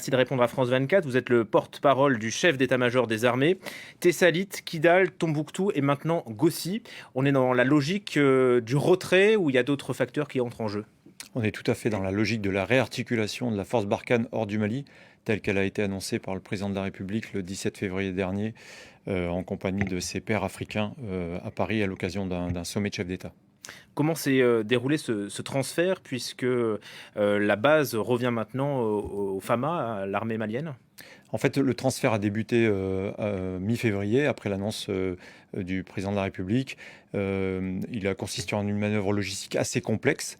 Merci de répondre à France 24. Vous êtes le porte-parole du chef d'état-major des armées. Tessalit, Kidal, Tombouctou et maintenant Gossi. On est dans la logique du retrait ou il y a d'autres facteurs qui entrent en jeu? On est tout à fait dans la logique de la réarticulation de la force Barkhane hors du Mali, telle qu'elle a été annoncée par le président de la République le 17 février dernier, en compagnie de ses pairs africains à Paris à l'occasion d'un sommet de chefs d'État. Comment s'est déroulé ce transfert puisque la base revient maintenant au FAMA, à l'armée malienne? En fait, le transfert a débuté mi-février, après l'annonce du président de la République. Il a consisté en une manœuvre logistique assez complexe,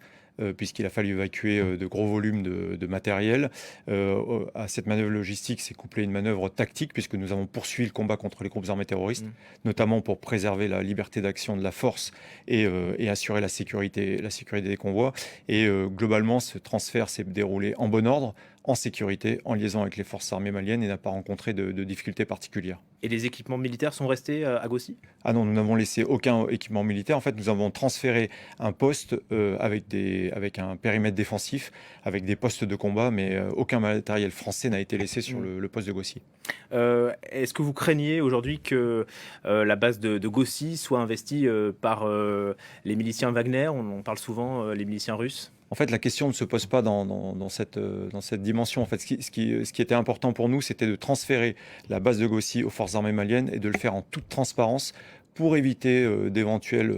puisqu'il a fallu évacuer de gros volumes de matériel. À cette manœuvre logistique s'est couplée une manœuvre tactique, puisque nous avons poursuivi le combat contre les groupes armés terroristes, Mm. notamment pour préserver la liberté d'action de la force et assurer la sécurité des convois. Et globalement, ce transfert s'est déroulé en bon ordre, en sécurité, en liaison avec les forces armées maliennes et n'a pas rencontré de difficultés particulières. Et les équipements militaires sont restés à Gossi? Ah non, nous n'avons laissé aucun équipement militaire. En fait, nous avons transféré un poste avec un périmètre défensif, avec des postes de combat, mais aucun matériel français n'a été laissé sur Mm. le poste de Gossi. Est-ce que vous craignez aujourd'hui que la base de Gossi soit investie par les miliciens Wagner? On parle souvent les miliciens russes. En fait, la question ne se pose pas dans cette dimension. En fait, ce qui était important pour nous, c'était de transférer la base de Gossi aux forces armées maliennes et de le faire en toute transparence pour éviter d'éventuelles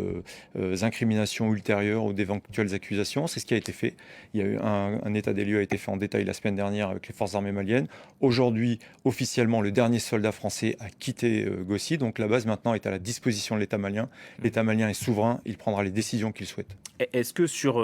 incriminations ultérieures ou d'éventuelles accusations. C'est ce qui a été fait. Il y a eu un état des lieux a été fait en détail la semaine dernière avec les forces armées maliennes. Aujourd'hui, officiellement, le dernier soldat français a quitté Gossi. Donc la base maintenant est à la disposition de l'État malien. L'État malien est souverain. Il prendra les décisions qu'il souhaite. Est-ce que sur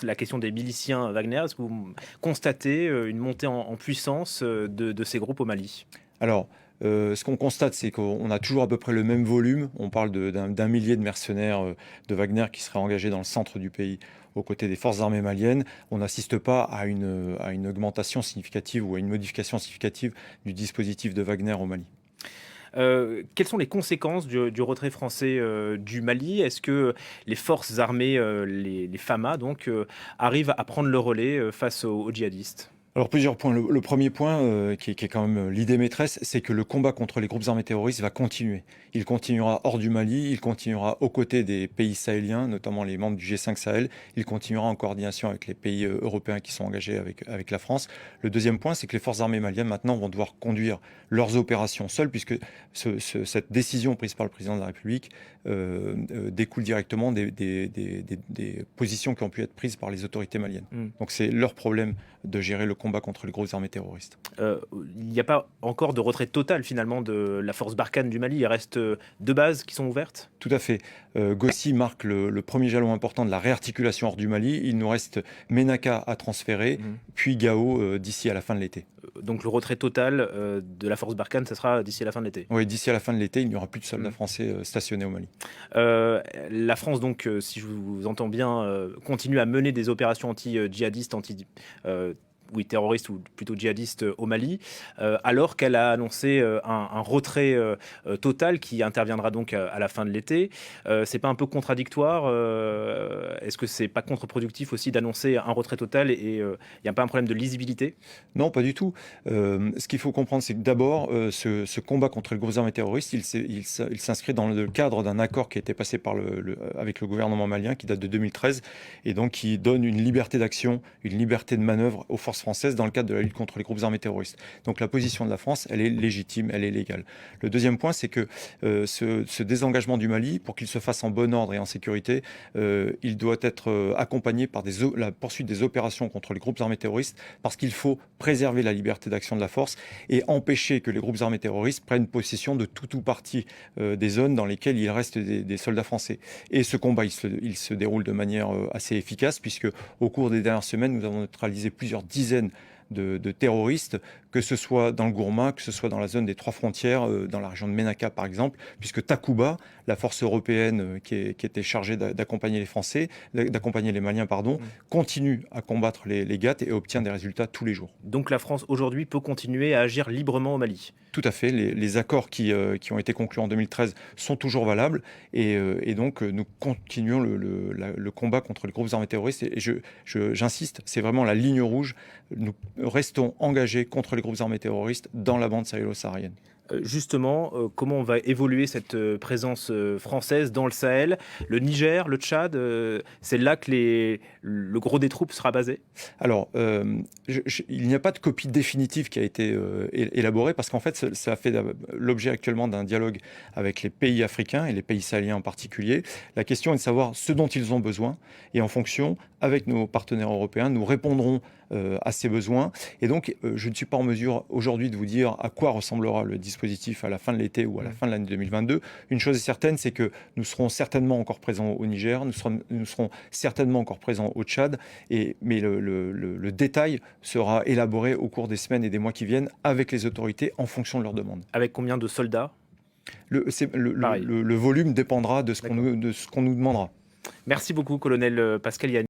la question des miliciens Wagner, est-ce que vous constatez une montée en puissance de ces groupes au Mali? Alors, ce qu'on constate, c'est qu'on a toujours à peu près le même volume. On parle d'un millier de mercenaires de Wagner qui seraient engagés dans le centre du pays aux côtés des forces armées maliennes. On n'assiste pas à une augmentation significative ou à une modification significative du dispositif de Wagner au Mali. Quelles sont les conséquences du retrait français du Mali? Est-ce que les forces armées, les FAMA, donc, arrivent à prendre le relais face aux djihadistes? Alors plusieurs points. Le premier point, qui est quand même l'idée maîtresse, c'est que le combat contre les groupes armés terroristes va continuer. Il continuera hors du Mali, il continuera aux côtés des pays sahéliens, notamment les membres du G5 Sahel. Il continuera en coordination avec les pays européens qui sont engagés avec la France. Le deuxième point, c'est que les forces armées maliennes maintenant vont devoir conduire leurs opérations seules, puisque cette décision prise par le président de la République découle directement des positions qui ont pu être prises par les autorités maliennes. Mm. Donc c'est leur problème de gérer le combat contre les groupes armés terroristes. Il n'y a pas encore de retrait total finalement de la force Barkhane du Mali. Il reste deux bases qui sont ouvertes. Tout à fait. Gossi marque le premier jalon important de la réarticulation hors du Mali. Il nous reste Ménaka à transférer, Mm. puis Gao d'ici à la fin de l'été. Donc le retrait total de la force Barkhane, ce sera d'ici à la fin de l'été. Oui, d'ici à la fin de l'été, il n'y aura plus de soldats Mm. français stationnés au Mali. La France, donc, si je vous entends bien, continue à mener des opérations anti-djihadistes, oui, terroristes ou plutôt djihadistes au Mali, alors qu'elle a annoncé un retrait total qui interviendra donc à la fin de l'été. C'est pas un peu contradictoire? Est-ce que c'est pas contre-productif aussi d'annoncer un retrait total et il n'y a pas un problème de lisibilité? Non, pas du tout. Ce qu'il faut comprendre, c'est que d'abord, ce combat contre les groupes armés terroristes, il s'inscrit dans le cadre d'un accord qui a été passé avec le gouvernement malien, qui date de 2013, et donc qui donne une liberté d'action, une liberté de manœuvre aux forces françaises dans le cadre de la lutte contre les groupes armés terroristes. Donc la position de la France, elle est légitime, elle est légale. Le deuxième point, c'est que ce désengagement du Mali, pour qu'il se fasse en bon ordre et en sécurité, il doit être accompagné par la poursuite des opérations contre les groupes armés terroristes, parce qu'il faut préserver la liberté d'action de la force et empêcher que les groupes armés terroristes prennent possession de tout ou partie des zones dans lesquelles il reste des soldats français. Et ce combat, il se déroule de manière assez efficace, puisque au cours des dernières semaines, nous avons neutralisé plusieurs dizaines de terroristes, que ce soit dans le Gourma, que ce soit dans la zone des trois frontières, dans la région de Ménaka par exemple, puisque Takuba, la force européenne qui était chargée d'accompagner les Français, d'accompagner les Maliens, pardon, continue à combattre les GAT et obtient des résultats tous les jours. Donc la France aujourd'hui peut continuer à agir librement au Mali. Tout à fait. Les accords qui ont été conclus en 2013 sont toujours valables et donc nous continuons le combat contre les groupes armés terroristes. Et j'insiste, c'est vraiment la ligne rouge. restons engagés contre les groupes armés terroristes dans la bande sahélo-saharienne. Justement, comment va évoluer cette présence française dans le Sahel? Le Niger, le Tchad, c'est là que le gros des troupes sera basé? Alors, il n'y a pas de copie définitive qui a été élaborée parce qu'en fait, ça fait l'objet actuellement d'un dialogue avec les pays africains et les pays sahéliens en particulier. La question est de savoir ce dont ils ont besoin et en fonction, avec nos partenaires européens, nous répondrons à ces besoins. Et donc, je ne suis pas en mesure aujourd'hui de vous dire à quoi ressemblera le dispositif à la fin de l'été ou à la fin de l'année 2022. Une chose est certaine, c'est que nous serons certainement encore présents au Niger, nous serons certainement encore présents au Tchad, mais le détail sera élaboré au cours des semaines et des mois qui viennent avec les autorités en fonction de leurs demandes. Avec combien de soldats? Le volume dépendra de ce qu'on nous demandera. Merci beaucoup, colonel Pascal Yanni.